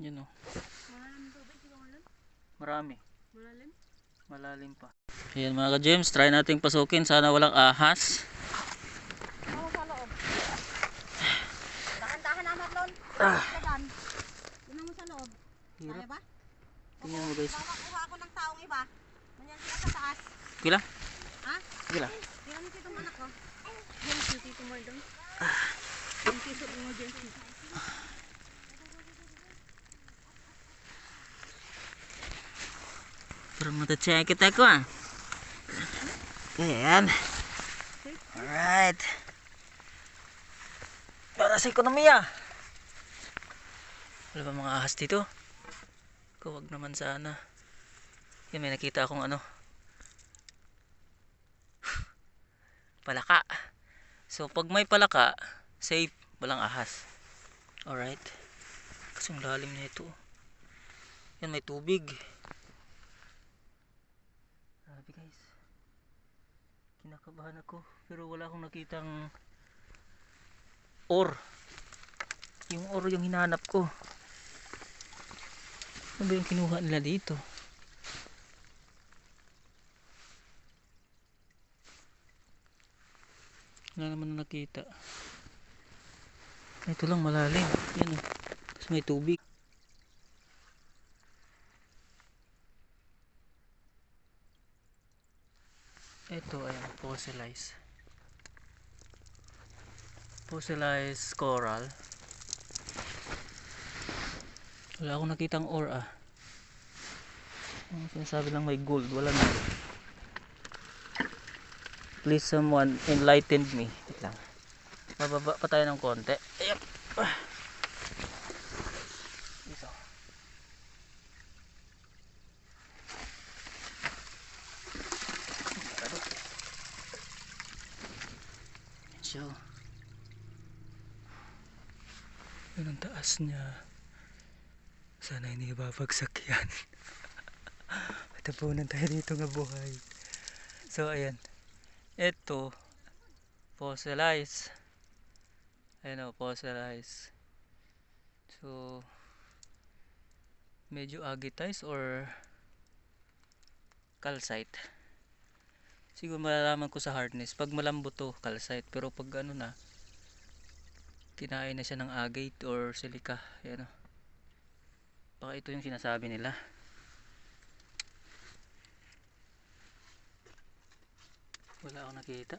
Yun o. Malalim tubig, di ba ulan? Marami. Malalim? Malalim pa. Ayan mga ka-James, try nating pasukin. Sana walang ahas. Oo, sa loob. Dahan-dahan naman doon. Dahan. Yun mo sa loob. Hirap. Kaya ba? Tingnan mo guys. Kuha ako ng taong iba. Nandiyan sila sa taas. Okay lang? Ha? Okay lang. Yan ang titong anak ko. Yan si Tito Mordong. Yung tiso emergency. Parang mata-check it ako ah. Ayan. Alright. Para sa ekonomiya. Wala ba mga ahas dito? Huwag naman sana. Yan, may nakita akong ano. Palaka. So pag may palaka, safe, walang ahas. Alright. Kasing lalim na ito. Yan, may tubig. Grabe guys. Kinakabahan ako. Pero wala akong nakitang ore. Yung ore yung hinahanap ko. Ano ba yung kinuha nila dito? Wala naman na nakita. Ito lang malalim. Yan o. Tapos may tubig. Ito ayan, fossilized. Fossilized coral. Wala akong nakitang ore ah. Sinasabi lang may gold. Wala na. Please someone enlightened me. Wait lang. Bababa pa tayo ng konti. Ayun. Dito. So. Yun ang taas niya. Sana hindi babagsak yan. Tapunan tayo dito nga buhay. So ayan. Ito. Fossilized. Ayan o, fossilized. So medyo agitized or calcite. Siguro malalaman ko sa hardness. Pag malambot to, calcite. Pero pag ano na, kinain na siya ng agate or silica. Ayan o. Baka ito yung sinasabi nila. Wala akong nakita.